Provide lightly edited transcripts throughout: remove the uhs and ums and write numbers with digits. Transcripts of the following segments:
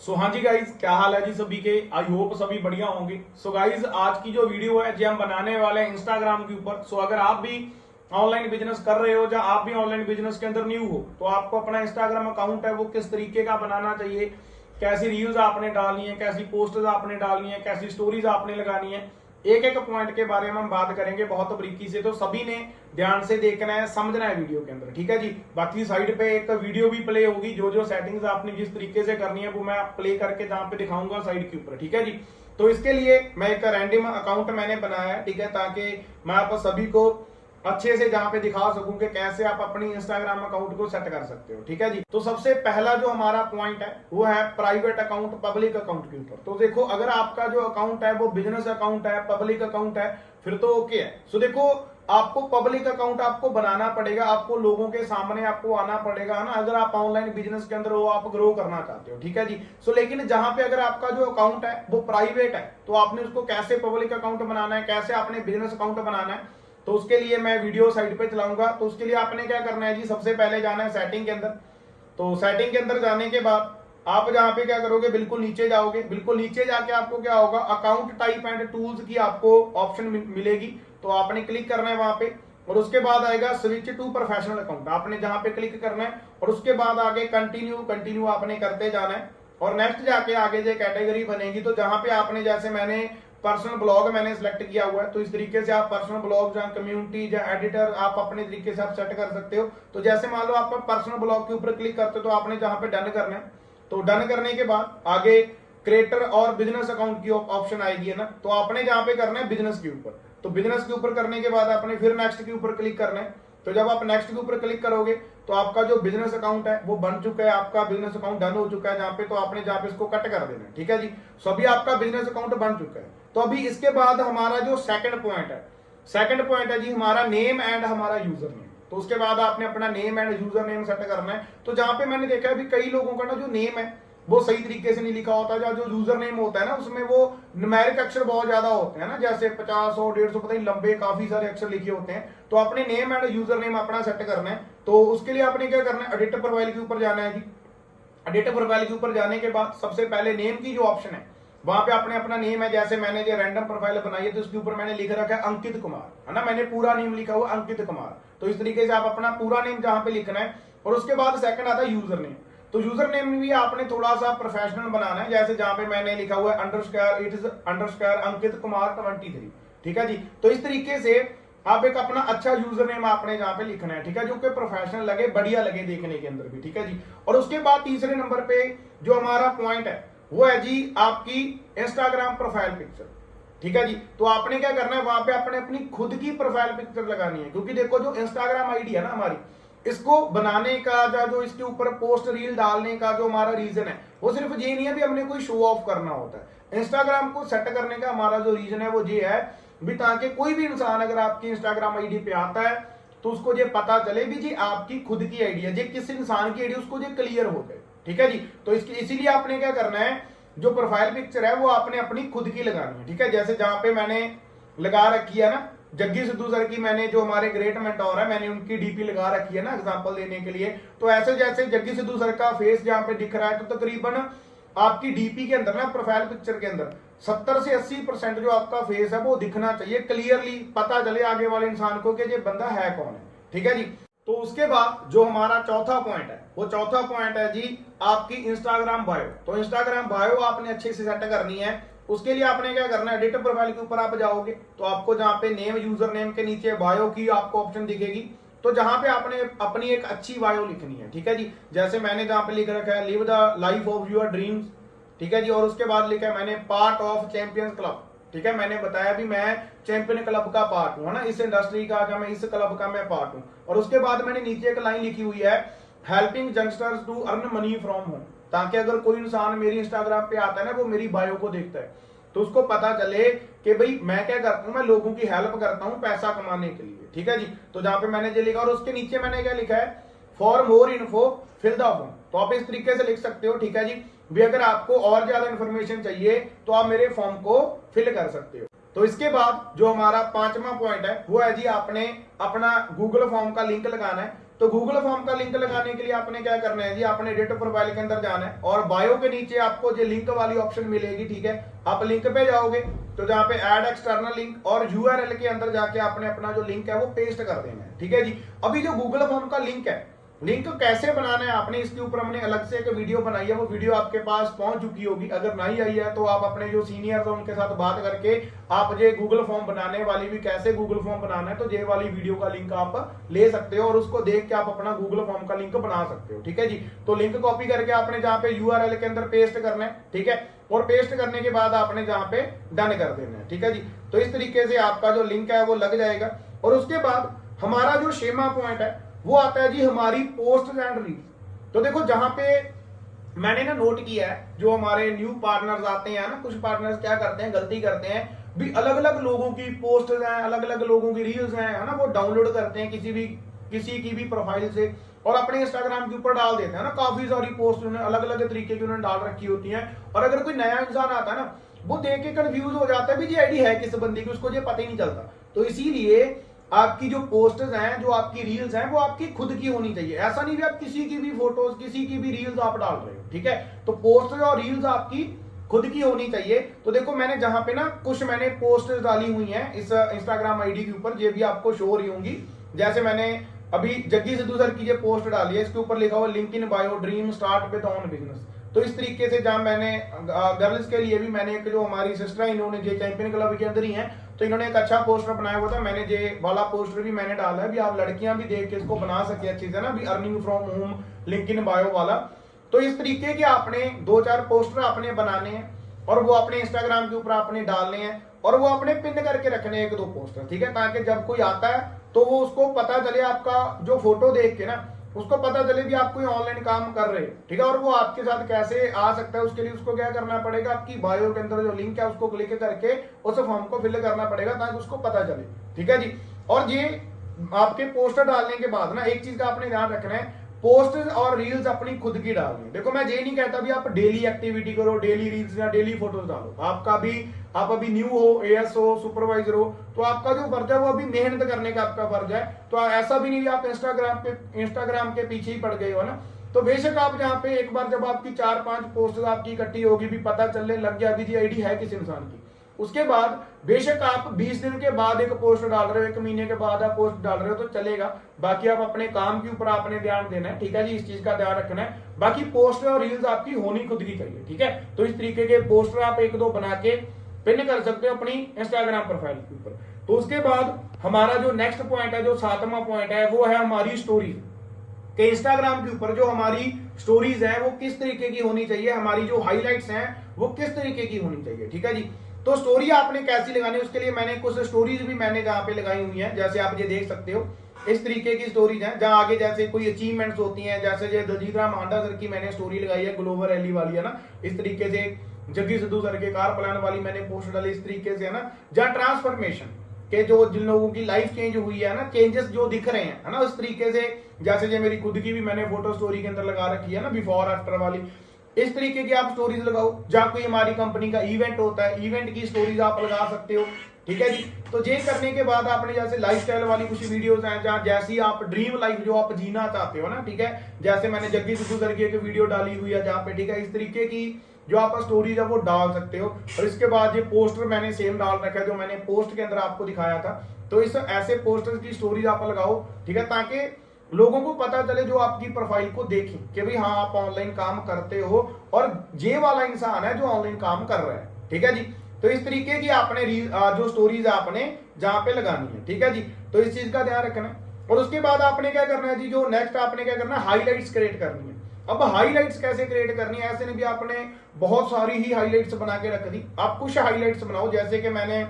सो हाँ जी गाइज, क्या हाल है जी सभी के। आई होप सभी बढ़िया होंगे। सो गाइज, आज की जो वीडियो है जी हम बनाने वाले हैं इंस्टाग्राम के ऊपर। सो अगर आप भी ऑनलाइन बिजनेस कर रहे हो या आप भी ऑनलाइन बिजनेस के अंदर न्यू हो तो आपको अपना इंस्टाग्राम अकाउंट है वो किस तरीके का बनाना चाहिए, कैसी रील्स आपने डालनी है, कैसी पोस्टर्स आपने डालनी है, कैसी स्टोरीज आपने लगानी है, एक एक पॉइंट के बारे में हम बात करेंगे बहुत बारीकी से। तो सभी ने ध्यान से देखना है, समझना है वीडियो के अंदर, ठीक है जी। बाकी साइड पे एक वीडियो भी प्ले होगी, जो जो सेटिंग्स आपने जिस तरीके से करनी है वो मैं प्ले करके जहां पे दिखाऊंगा साइड के ऊपर, ठीक है जी। तो इसके लिए मैं एक रैंडम अकाउंट मैंने बनाया है, ठीक है, ताकि मैं आप सभी को अच्छे से जहां पे दिखा सकूं कि कैसे आप अपनी इंस्टाग्राम अकाउंट को सेट कर सकते हो, ठीक है जी। तो सबसे पहला जो हमारा पॉइंट है वो है प्राइवेट अकाउंट पब्लिक अकाउंट के ऊपर। तो देखो, अगर आपका जो अकाउंट है वो बिजनेस अकाउंट है, पब्लिक अकाउंट है, फिर तो ओके है। सो देखो, आपको पब्लिक अकाउंट आपको बनाना पड़ेगा, आपको लोगों के सामने आपको आना पड़ेगा, है ना, अगर आप ऑनलाइन बिजनेस के अंदर हो, आप ग्रो करना चाहते हो, ठीक है जी। सो लेकिन जहां पे अगर आपका जो अकाउंट है वो प्राइवेट है तो आपने उसको कैसे पब्लिक अकाउंट बनाना है, कैसे आपने बिजनेस अकाउंट बनाना है, तो उसके लिए मैं वीडियो साइड पे चलाऊंगा। तो उसके लिए आपने क्या करना है जी, सबसे पहले जाना है सेटिंग के अंदर। तो सेटिंग के अंदर जाने के बाद आप जहां पे क्या करोगे, बिल्कुल नीचे जाओगे। बिल्कुल नीचे जाके आपको क्या होगा, अकाउंट टाइप एंड टूल्स की आपको ऑप्शन मिलेगी, तो आपने क्लिक करना है वहां पे। और उसके बाद आएगा स्विच टू प्रोफेशनल अकाउंट, आपने जहां पे क्लिक करना है। और उसके बाद आगे कंटिन्यू कंटिन्यू आपने करते जाना है। और नेक्स्ट जाके आगे जो कैटेगरी बनेगी, तो जहां पे आपने, जैसे मैंने पर्सनल ब्लॉग मैंने सिलेक्ट किया हुआ है, तो इस तरीके से आप पर्सनल ब्लॉग या कम्युनिटी या एडिटर आप अपने तरीके से आप सेट कर सकते हो। तो जैसे मान लो आप पर्सनल ब्लॉग के ऊपर क्लिक करते हो तो आपने जहां पे डन करना है, तो डन करने के बाद आगे क्रिएटर और बिजनेस अकाउंट की ऑप्शन आएगी, है ना, तो आपने जहां पे करना है बिजनेस के ऊपर। तो बिजनेस के ऊपर करने के बाद आपने फिर नेक्स्ट के ऊपर क्लिक करना है। तो जब आप नेक्स्ट के ऊपर क्लिक करोगे तो आपका जो बिजनेस अकाउंट है वो बन चुका है, आपका बिजनेस अकाउंट डन हो चुका है जहां पे। तो आपने जहां पे इसको कट कर देना है, ठीक है जी। सो अभी आपका बिजनेस अकाउंट बन चुका है। तो अभी इसके बाद हमारा जो सेकंड पॉइंट है जी हमारा नेम एंड हमारा यूजर नेम। तो उसके बाद आपने अपना name and user name set करना है। तो जहां पे मैंने देखा है अभी कई लोगों का ना जो नेम है वो सही तरीके से नहीं लिखा होता, या जो यूजर नेम होता है ना उसमें वो न्यूमेरिक अक्षर बहुत ज्यादा होते हैं ना, जैसे 50 100 150 पता नहीं लंबे काफी सारे अक्षर लिखे होते हैं। तो अपने नेम एंड यूजर नेम अपना सेट करना है। तो उसके लिए आपने क्या करना है, एडिट प्रोफाइल के ऊपर जाना है जी। एडिट प्रोफाइल के ऊपर जाने के बाद सबसे पहले नेम की जो ऑप्शन है वहां पे आपने अपना नेम है, जैसे मैंने जो रैंडम प्रोफाइल बनाई है तो उसके ऊपर मैंने लिख रखा है अंकित कुमार, है ना, मैंने पूरा नेम लिखा हुआ अंकित कुमार। तो इस तरीके से आप अपना पूरा नेम जहां पे लिखना है। और उसके बाद सेकंड आता है यूजर नेम। तो यूजर नेम भी आपने थोड़ा सा प्रोफेशनल बनाना है, जैसे जहां पे मैंने लिखा हुआ है underscore, it is underscore Ankit Kumar 23, ठीक है जी। तो इस तरीके से आप एक अपना अच्छा यूजर नेम आपने जहां पे लिखना है, ठीक है, जो कि प्रोफेशनल लगे, बढ़िया लगे देखने के अंदर भी, ठीक है जी। और उसके बाद तीसरे नंबर पे जो हमारा पॉइंट है वो है जी आपकी इंस्टाग्राम प्रोफाइल पिक्चर, ठीक है जी। तो आपने क्या करना है, वहां पे आपने अपनी खुद की प्रोफाइल पिक्चर लगानी है, क्योंकि देखो जो इंस्टाग्राम आईडी है ना हमारी, इसको बनाने का या जो इसके ऊपर पोस्ट रील डालने का जो हमारा रीजन है वो सिर्फ ये नहीं है भी हमने कोई शो ऑफ करना होता है। इंस्टाग्राम को सेट करने का हमारा जो रीजन है वो ये है भी, ताकि कोई भी इंसान अगर आपकी इंस्टाग्राम आईडी पे आता है तो उसको ये पता चले भी जी आपकी खुद की आईडी है, जी किस इंसान की आईडी, उसको ये क्लियर हो गए, ठीक है जी। तो इसकी इसीलिए आपने क्या करना है, जो प्रोफाइल पिक्चर है वो आपने अपनी खुद की लगानी है, ठीक है। जैसे जहां पे मैंने लगा रखी है ना जग्गी सिद्धू सर की, मैंने जो हमारे ग्रेट मेंटोर है मैंने उनकी डीपी लगा रखी है ना एग्जांपल देने के लिए। तो ऐसे जैसे जग्गी सिद्धू सर का फेस जहां पे दिख रहा है तो तकरीबन आपकी डीपी के अंदर ना प्रोफाइल पिक्चर के अंदर 70 से 80% जो आपका फेस है वो दिखना चाहिए, क्लियरली पता चले आगे वाले इंसान को कि ये बंदा है कौन है, ठीक है जी। तो उसके बाद जो हमारा चौथा पॉइंट है वो चौथा पॉइंट है जी आपकी इंस्टाग्राम बायो। तो इंस्टाग्राम बायो आपने अच्छे से सेट करनी है। उसके लिए आपने क्या करना है, एडिट प्रोफाइल के ऊपर आप जाओगे तो आपको जहां पे नेम यूजर नेम के नीचे बायो की आपको ऑप्शन दिखेगी। तो जहां पे आपने अपनी एक अच्छी बायो लिखनी है, ठीक है जी। जैसे मैंने जहां पे लिख रखा है live the life of your dreams, ठीक है जी। और उसके बाद लिखा है मैंने पार्ट ऑफ चैंपियंस क्लब, ठीक है, मैंने बताया भी मैं चैंपियन क्लब का पार्ट हूं, है ना, इस इंडस्ट्री का, मैं इस क्लब का मैं पार्ट हूं। और उसके बाद मैंने नीचे एक लाइन लिखी हुई है helping youngsters to earn money from home, ताकि अगर कोई इंसान मेरी इंस्टाग्राम पे आता है ना वो मेरी बायो को देखता है तो उसको पता चले कि भाई मैं क्या करता हूं, मैं लोगों की हेल्प करता हूं पैसा कमाने के लिए, ठीक है जी। तो जहां पे मैंने ये लिखा और उसके नीचे मैंने क्या लिखा है, for more info fill the form. तो आप इस तरीके से लिख सकते हो, ठीक है जी। भी अगर आपको और ज्यादा इंफॉर्मेशन चाहिए तो आप मेरे फॉर्म को फिल कर सकते हो। तो इसके बाद जो हमारा पांचवा पॉइंट है वो है जी आपने अपना गूगल फॉर्म का लिंक लगाना है। तो गूगल फॉर्म का लिंक लगाने के लिए आपने क्या करना है जी, आपने एडिट प्रोफाइल के अंदर जाना है और बायो के नीचे आपको जो लिंक वाली ऑप्शन मिलेगी, ठीक है, आप लिंक पे जाओगे तो जहां पे ऐड एक्सटर्नल लिंक और यूआरएल के अंदर जाके आपने अपना जो लिंक है वो पेस्ट कर देना है, ठीक है जी। अभी जो गूगल फॉर्म का लिंक है, लिंक कैसे बनाना है आपने इसके ऊपर हमने अलग से एक वीडियो बनाई है, वो वीडियो आपके पास पहुंच चुकी होगी। अगर नहीं आई है तो आप अपने जो सीनियर्स हैं उनके साथ बात करके आप ये गूगल फॉर्म बनाने वाली भी कैसे गूगल फॉर्म बनाना है तो ये वाली वीडियो का लिंक आप ले सकते हो और उसको देख के आप अपना गूगल फॉर्म का लिंक बना सकते हो, ठीक है जी। तो लिंक कॉपी करके आपने जहां पे यूआरएल के अंदर पेस्ट करना है, ठीक है, और पेस्ट करने के बाद आपने जहां पे डन कर देना है, ठीक है जी। तो इस तरीके से आपका जो लिंक है वो लग जाएगा और उसके बाद हमारा जो शेमा पॉइंट है वो आता है जी हमारी पोस्ट एंड रील्स। तो देखो जहां पे मैंने ना नोट किया है, जो हमारे न्यू पार्टनर्स आते हैं ना, कुछ पार्टनर्स क्या करते हैं, गलती करते हैं भी, अलग अलग लोगों की पोस्ट हैं, अलग अलग लोगों की रील्स हैं, है ना, वो डाउनलोड करते हैं किसी की भी प्रोफाइल से और अपने इंस्टाग्राम के ऊपर डाल देते हैं ना। काफी सारी पोस्ट उन्होंने अलग अलग तरीके की उन्होंने डाल रखी होती है और अगर कोई नया इंसान आता है ना, वो देख के कंफ्यूज हो जाता है भी जी आईडी है किस बंदी की, उसको ये पता ही नहीं चलता। तो इसीलिए आपकी जो पोस्टर्स हैं, जो आपकी रील्स हैं, वो आपकी खुद की होनी चाहिए। ऐसा नहीं कि आप किसी की भी फोटोज, किसी की भी रील्स आप डाल रहे हो, ठीक है। तो पोस्टर्स और रील्स आपकी खुद की होनी चाहिए। तो देखो मैंने जहां पे ना कुछ मैंने पोस्टर्स डाली हुई हैं इस इंस्टाग्राम आईडी के ऊपर, ये भी आपको शो हो रही होंगी। जैसे मैंने अभी जग्गी सिद्धू सर की ये पोस्ट डाली है, इसके ऊपर लिखा हुआ link in bio dream start with on business. तो इस तरीके से जहां मैंने गर्ल्स के लिए भी मैंने एक जो हमारी सिस्टर इन्होंने जो चैंपियन क्लब के अंदर ही है, तो इन्होंने एक अच्छा पोस्टर बनाया हुआ था, मैंने ये वाला पोस्टर भी मैंने डाला है भी, आप लड़कियां भी देख के इसको बना सके अच्छी से ना, भी earning from home link in bio वाला। तो इस तरीके के आपने 2-4 पोस्टर आपने बनाने हैं और वो अपने इंस्टाग्राम के ऊपर आपने डालने हैं और वो अपने पिन करके रखने हैं 1-2 पोस्टर, ठीक है, ताकि जब कोई आता है तो वो उसको पता चले, आपका जो फोटो देख के ना उसको पता चले भी आप कोई ऑनलाइन काम कर रहे हो, ठीक है। और वो आपके साथ कैसे आ सकता है, उसके लिए उसको क्या करना पड़ेगा, आपकी बायो के अंदर जो लिंक है उसको क्लिक करके उस फॉर्म को फिल करना पड़ेगा ताकि उसको पता चले, ठीक है जी। और ये आपके पोस्टर डालने के बाद ना एक चीज का आपने ध्यान रखना है, पोस्ट और रील्स अपनी खुद की डालनी है। देखो मैं ये नहीं कहता भी आप डेली एक्टिविटी करो, डेली रील्स या डेली फोटोज डालो। आपका भी, आप अभी न्यू हो, एएस हो, सुपरवाइजर हो, तो आपका जो फर्ज है वो अभी मेहनत करने का आपका फर्ज है। तो ऐसा भी नहीं आप इंस्टाग्राम के पीछे ही पड़ गए हो ना। तो बेशक आप जहाँ पे एक बार जब आपकी 4-5 पोस्ट आपकी इकट्ठी होगी, भी पता चलने लग गया भी जी आईडी है किस इंसान की, उसके बाद बेशक आप 20 दिन के बाद एक पोस्ट डाल रहे हो, 1 महीने के बाद आप पोस्ट डाल रहे हो तो चलेगा। बाकी आप अपने काम के ऊपर आपने ध्यान देना है, ठीक है जी, इस चीज का ध्यान रखना है। बाकी पोस्ट और रील्स आपकी होनी खुद की चाहिए, ठीक है। तो इस तरीके के पोस्टर आप 1-2 बना के पिन कर सकते हो अपनी इंस्टाग्राम प्रोफाइल के ऊपर। तो उसके बाद हमारा जो नेक्स्ट पॉइंट है, जो 7वां पॉइंट है, वो है हमारी स्टोरीज के। इंस्टाग्राम के ऊपर जो हमारी स्टोरीज है वो किस तरीके की होनी चाहिए, हमारी जो हाईलाइट्स हैं वो किस तरीके की होनी चाहिए, ठीक है जी। तो स्टोरी आपने कैसी लगानी है, उसके लिए मैंने कुछ स्टोरीज भी मैंने जहां पे लगाई हुई हैं, जैसे आप ये देख सकते हो इस तरीके की स्टोरीज हैं जहां आगे जैसे कोई अचीवमेंट्स होती हैं, जैसे ये दलजीत राम हांडा सर की मैंने स्टोरी लगाई है, ग्लोबल रैली वाली है ना, इस तरीके से जग्गी सिद्धू सर के कार प्लान वाली मैंने पोस्ट डाली इस तरीके से, है ना, जहां ट्रांसफॉर्मेशन के जो जिन लोगों की लाइफ चेंज हुई है ना, चेंजेस जो दिख रहे हैं, है ना, उस तरीके से। जैसे ये मेरी खुद की भी मैंने फोटो स्टोरी के अंदर लगा रखी है ना, बिफोर आफ्टर वाली, इस तरीके की आप स्टोरीज लगाओ। जहां कोई हमारी कंपनी का इवेंट होता है, इवेंट की स्टोरीज आप लगा सकते हो, ठीक है जी। तो ये करने के बाद आपने जैसे लाइफस्टाइल वाली कुछ वीडियोस हैं जहां जैसी आप ड्रीम लाइफ जो आप जीना चाहते हो ना, ठीक है, जैसे मैंने जग्गी सिद्धू सर की एक वीडियो डाली हुई है जहां पे, ठीक है, इस तरीके की जो आप स्टोरीज है वो डाल सकते हो। और इसके बाद ये पोस्टर मैंने सेम डाल रखा है जो मैंने पोस्ट के अंदर आपको दिखाया था। तो इस ऐसे पोस्टर्स की स्टोरीज आप लगाओ, ठीक है, ताकि लोगों को पता चले जो आपकी प्रोफाइल को देखें कि भाई हाँ आप ऑनलाइन काम करते हो और ये वाला इंसान है जो ऑनलाइन काम कर रहा है, ठीक है जी। तो इस तरीके की आपने जो स्टोरीज आपने जहां पे लगानी है, ठीक है जी। तो इस चीज का ध्यान रखना है। और उसके बाद आपने क्या करना है जी, जो नेक्स्ट आपने क्या करना है, हाईलाइट्स क्रिएट करनी है। अब हाईलाइट्स कैसे क्रिएट करनी है, ऐसे नहीं भी आपने बहुत सारी ही हाईलाइट्स बना के रख दी। आप कुछ हाईलाइट्स बनाओ, जैसे कि मैंने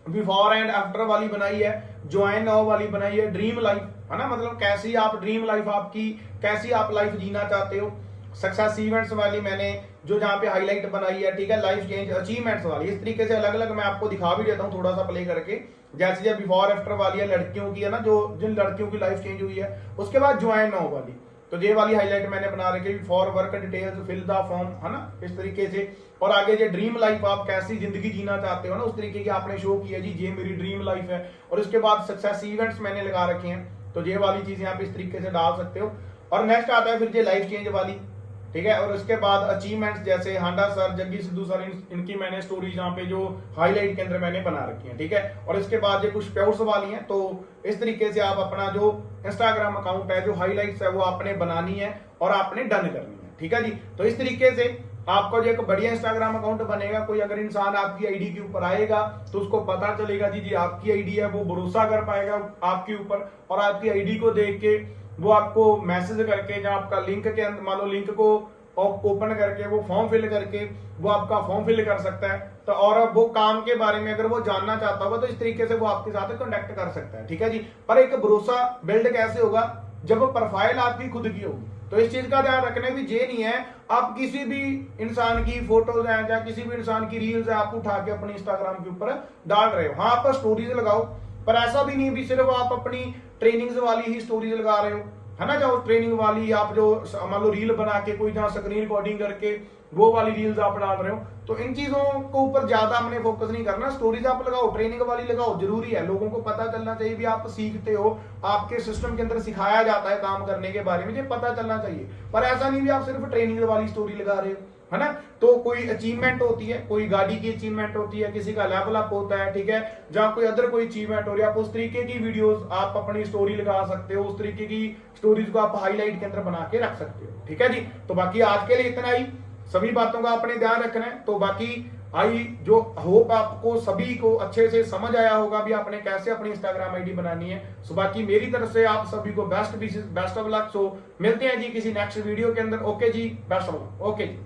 बिफोर एंड आफ्टर वाली बनाई है, ज्वाइन नाउ वाली बनाई है, ड्रीम लाइफ, है ना, मतलब कैसी आप ड्रीम लाइफ आपकी, कैसी आप लाइफ जीना चाहते हो, सक्सेस इवेंट्स वाली मैंने जो जहां पे हाईलाइट बनाई है, ठीक है, लाइफ चेंज अचीवमेंट्स वाली, इस तरीके से अलग अलग मैं आपको दिखा भी देता हूँ थोड़ा सा प्ले करके। जैसे जब बिफोर आफ्टर वाली है लड़कियों की, है ना, जो जिन लड़कियों की लाइफ चेंज हुई है। उसके बाद ज्वाइन नाउ वाली, तो ये वाली हाईलाइट मैंने बना रखी, for work details fill the form, है ना, इस तरीके से। और आगे ये ड्रीम लाइफ आप कैसी जिंदगी जीना चाहते हो ना, उस तरीके की आपने शो किया जी, ये मेरी ड्रीम लाइफ है। और उसके बाद सक्सेस इवेंट्स मैंने लगा रखे हैं, तो ये वाली चीजें आप इस तरीके से डाल सकते हो। और नेक्स्ट आता है फिर ये लाइफ चेंज वाली, ठीक है। और उसके बाद अचीवमेंट्स जैसे हांडा सर, जग्गी सिद्धू सर, इनकी मैंने स्टोरीज यहाँ पे जो हाईलाइट के अंदर मैंने बना रखी है, ठीक है। और इसके बाद ये कुछ प्योर्स वाली हैं। तो इस तरीके से आप अपना जो इंस्टाग्राम अकाउंट है, जो हाईलाइट्स है वो आपने बनानी है और आपने डन करनी है, ठीक है जी। तो इस तरीके से आपका जो एक बढ़िया इंस्टाग्राम अकाउंट बनेगा। कोई अगर इंसान आपकी आईडी के ऊपर आएगा तो उसको पता चलेगा जी आपकी आईडी है, वो भरोसा कर पाएगा आपके ऊपर, और आपकी आईडी को देख के वो आपको मैसेज करके या आपका लिंक के अंदर, मान लो लिंक को ओपन करके वो फॉर्म फिल करके वो आपका फॉर्म फिल कर सकता है। तो और वो काम के बारे में अगर वो जानना चाहता होगा तो इस तरीके से वो आपके साथ कॉन्टेक्ट कर सकता है, ठीक है जी। पर एक भरोसा बिल्ड कैसे होगा, जब प्रोफाइल आपकी खुद की होगी। तो इस चीज का ध्यान रखना भी ये नहीं है आप किसी भी इंसान की फोटोज हैं या किसी भी इंसान की रील्स है आप उठा के अपने इंस्टाग्राम के ऊपर डाल रहे हो। हाँ, आप स्टोरीज लगाओ, पर ऐसा भी नहीं भी सिर्फ आप अपनी ट्रेनिंग्स वाली ही स्टोरीज लगा रहे हो, है ना। जो ट्रेनिंग वाली आप जो मान लो रील बना के कोई जहां स्क्रीन रिकॉर्डिंग करके वो वाली रील्स आप डाल रहे हो, तो इन चीजों को ऊपर ज्यादा हमने फोकस नहीं करना। स्टोरीज आप लगाओ, ट्रेनिंग वाली लगाओ, जरूरी है, लोगों को पता चलना चाहिए भी आप सीखते हो, आपके सिस्टम के अंदर सिखाया जाता है काम करने के बारे में, ये पता चलना चाहिए। पर ऐसा नहीं भी आप सिर्फ ट्रेनिंग वाली स्टोरी लगा रहे हो, है ना। तो कोई अचीवमेंट होती है, कोई गाड़ी की अचीवमेंट होती है, किसी का लेवल अप होता है, ठीक है, जहां कोई अदर कोई अचीवमेंट हो रही है, आप उस तरीके की वीडियोस आप अपनी स्टोरी लगा सकते हो, उस तरीके की स्टोरीज को आप हाईलाइट के अंदर बना के रख सकते हो, ठीक है जी। तो बाकी आज के लिए इतना ही, सभी बातों का अपने ध्यान रखना है। तो बाकी आई जो होप आपको सभी को अच्छे से समझ आया होगा भी आपने कैसे अपनी इंस्टाग्राम आईडी बनानी है। सो बाकी मेरी तरफ से आप सभी को बेस्ट ऑफ लक। सो मिलते हैं जी किसी नेक्स्ट वीडियो के अंदर। Okay ji, best of luck. Okay ji.